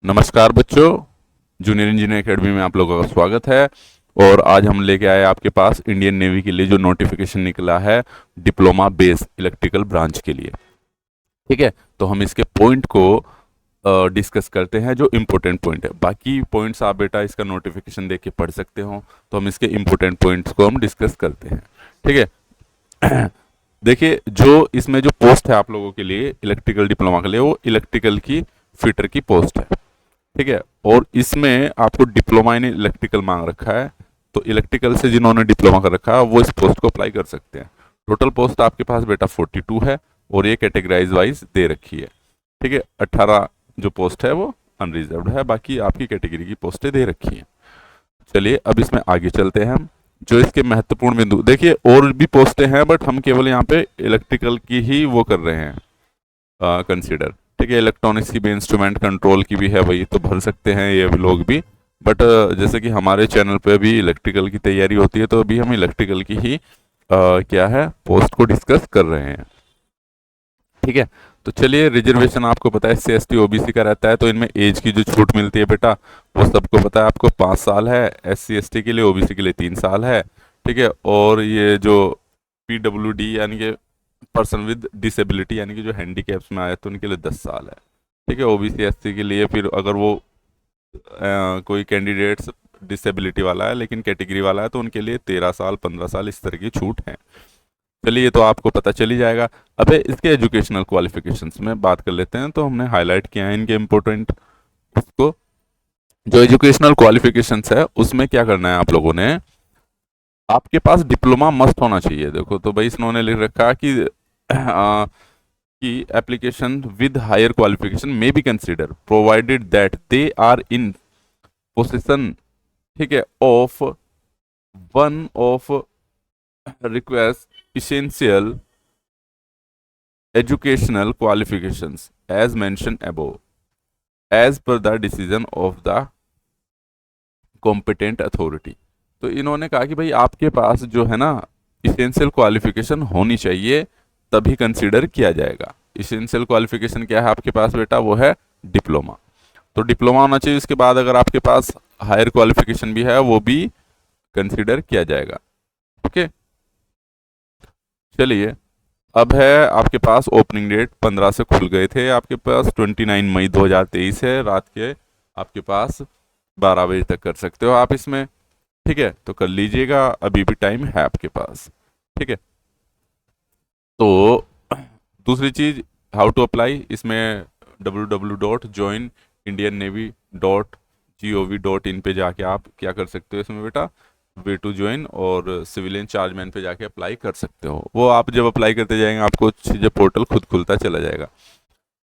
नमस्कार बच्चों, junior engineer academy में आप लोगों का स्वागत है। और आज हम लेके आए आपके पास इंडियन नेवी के लिए जो नोटिफिकेशन निकला है डिप्लोमा बेस इलेक्ट्रिकल ब्रांच के लिए। ठीक है, तो हम इसके पॉइंट को डिस्कस करते हैं जो इम्पोर्टेंट पॉइंट है। बाकी पॉइंट्स आप बेटा इसका नोटिफिकेशन देख के पढ़ सकते हो, तो हम इसके इम्पोर्टेंट पॉइंट्स को हम डिस्कस करते हैं। ठीक है देखिए, जो इसमें जो पोस्ट है आप लोगों के लिए इलेक्ट्रिकल डिप्लोमा के लिए, वो इलेक्ट्रिकल की फिटर की पोस्ट है। ठीक है, और इसमें आपको डिप्लोमा इन इलेक्ट्रिकल मांग रखा है, तो इलेक्ट्रिकल से जिन्होंने डिप्लोमा कर रखा है वो इस पोस्ट को अप्लाई कर सकते हैं। टोटल पोस्ट आपके पास बेटा 42 है और ये कैटेगराइज वाइज दे रखी है। ठीक है, 18 जो पोस्ट है वो अनरिजर्व्ड है, बाकी आपकी कैटेगरी की पोस्टें दे रखी हैं। चलिए अब इसमें आगे चलते हैं हम। जो इसके महत्वपूर्ण बिंदु देखिए, और भी पोस्टें हैं बट हम केवल यहाँ पे इलेक्ट्रिकल की ही वो कर रहे हैं कंसिडर। ठीक है, इलेक्ट्रॉनिक्स की भी, इंस्ट्रूमेंट कंट्रोल की भी है, वही तो भर सकते हैं ये भी लोग भी। बट जैसे कि हमारे चैनल पे भी इलेक्ट्रिकल की तैयारी होती है, तो अभी हम इलेक्ट्रिकल की ही क्या है पोस्ट को डिस्कस कर रहे हैं। ठीक है, तो चलिए, रिजर्वेशन आपको पता है SC ST OBC का रहता है, तो इनमें एज की जो छूट मिलती है बेटा वो सबको पता है, आपको 5 साल है, SC ST के लिए, OBC के लिए 3 साल है। ठीक है, और ये जो PWD यानी कि पर्सन विद डिसेबिलिटी यानी कि जो हैंडीकैप्स में आए तो उनके लिए 10 साल है। ठीक है, OBC SC के लिए फिर अगर वो कोई कैंडिडेट्स डिसेबिलिटी वाला है लेकिन कैटेगरी वाला है तो उनके लिए 13 साल 15 साल इस तरह की छूट है। चलिए, तो आपको पता चल ही जाएगा। अब इसके एजुकेशनल क्वालिफिकेशंस में बात कर लेते हैं, तो हमने हाईलाइट किया है इनके इम्पोर्टेंट उसको। जो एजुकेशनल क्वालिफिकेशंस है उसमें क्या करना है आप लोगों ने, आपके पास डिप्लोमा मस्ट होना चाहिए। देखो तो भाई इन्होंने लिख रखा कि application with higher qualification may be consider provided that they are in position, ठीक है, of one of request essential educational qualifications as mentioned above as per the decision of the competent authority। तो इन्होंने कहा कि भाई आपके पास जो है ना इसेंशियल क्वालिफिकेशन होनी चाहिए तभी कंसीडर किया जाएगा। इसेंशियल क्वालिफिकेशन क्या है आपके पास बेटा, वो है डिप्लोमा। तो डिप्लोमा होना चाहिए, उसके बाद अगर आपके पास हायर क्वालिफिकेशन भी है वो भी कंसीडर किया जाएगा। ओके, चलिए, अब है आपके पास ओपनिंग डेट 15 से खुल गए थे, आपके पास 29 मई 2023 है, रात के आपके पास 12 बजे तक कर सकते हो आप इसमें। ठीक है, तो कर लीजिएगा, अभी भी टाइम है आपके पास। ठीक है, तो दूसरी चीज, हाउ टू अप्लाई, इसमें www.joinindiannavy.gov.in पे जाके आप क्या कर सकते हो इसमें बेटा, वे टू ज्वाइन और सिविलियन चार्जमैन पे जाके अप्लाई कर सकते हो। वो आप जब अप्लाई करते जाएंगे आपको चीज़ें पोर्टल खुद खुलता चला जाएगा।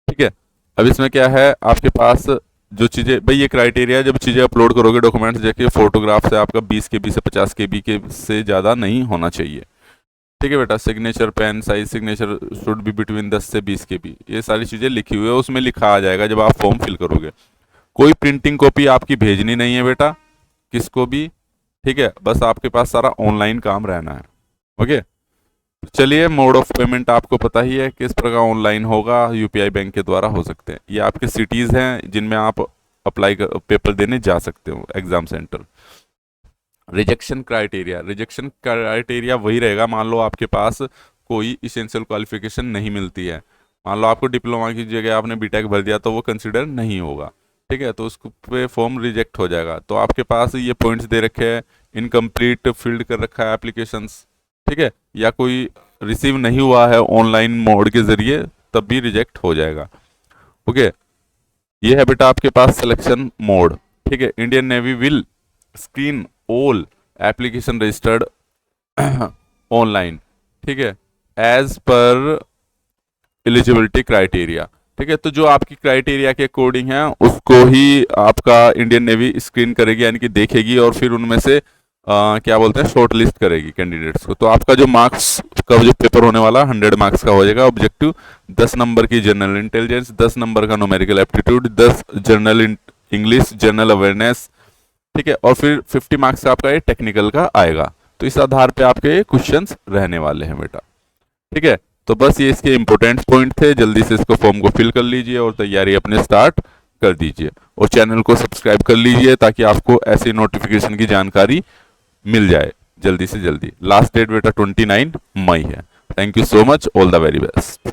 ठीक है, अब इसमें क्या है आपके पास जो चीज़ें, भाई ये क्राइटेरिया, जब चीज़ें अपलोड करोगे डॉक्यूमेंट्स, देखिए फोटोग्राफ से आपका 20 KB से 50 KB के से ज़्यादा नहीं होना चाहिए। ठीक है बेटा, signature pen size signature should be between 10 से 20 KB, ये सारी चीज़ें लिखी हुई है, उसमें लिखा आ जाएगा जब आप फॉर्म फिल करोगे। कोई प्रिंटिंग कॉपी आपकी भेजनी नहीं है बेटा किसको भी। ठीक है, बस आपके पास सारा ऑनलाइन काम रहना है। ओके, चलिए, मोड ऑफ पेमेंट आपको पता ही है किस प्रकार ऑनलाइन होगा, UPI बैंक के द्वारा हो सकते हैं। ये आपके सिटीज़ हैं जिनमें आप अप्लाई कर पेपर देने जा सकते हो, एग्जाम सेंटर। रिजेक्शन क्राइटेरिया वही रहेगा, मान लो आपके पास कोई इसेंशियल क्वालिफिकेशन नहीं मिलती है, मान लो आपको डिप्लोमा की जगह आपने बीटेक भर दिया तो वो कंसिडर नहीं होगा। ठीक है, तो उस पे फॉर्म रिजेक्ट हो जाएगा। तो आपके पास ये पॉइंट्स दे रखे हैं, इनकम्प्लीट फील्ड कर रखा है एप्लीकेशंस, ठीक है, या कोई रिसीव नहीं हुआ है ऑनलाइन मोड के जरिए, तब भी रिजेक्ट हो जाएगा। ओके, ये है बेटा आपके पास सिलेक्शन मोड। ठीक है, Indian navy will screen all application registered online, ठीक है, एज पर एलिजिबिलिटी क्राइटेरिया। ठीक है, तो जो आपकी क्राइटेरिया के अकॉर्डिंग है उसको ही आपका इंडियन नेवी स्क्रीन करेगी, यानी कि देखेगी और फिर उनमें से क्या बोलते हैं शॉर्ट लिस्ट करेगी कैंडिडेट्स को। तो आपका जो मार्क्स का जो पेपर होने वाला 100 मार्क्स का हो जाएगा। ऑब्जेक्टिव 10 नंबर की जनरल इंटेलिजेंस, 10 नंबर का numerical aptitude, 10 general English general awareness. ठीक है, और फिर 50 मार्क्स का आपका ये टेक्निकल का आएगा। तो इस आधार पे आपके क्वेश्चंस रहने वाले हैं बेटा। ठीक है, तो बस ये इसके इंपॉर्टेंट पॉइंट थे, जल्दी से इसको फॉर्म को फिल कर लीजिए और तैयारी अपने स्टार्ट कर दीजिए और चैनल को सब्सक्राइब कर लीजिए ताकि आपको ऐसे नोटिफिकेशन की जानकारी मिल जाए जल्दी से जल्दी। लास्ट डेट बेटा 29 मई है। Thank you so much, all the very best.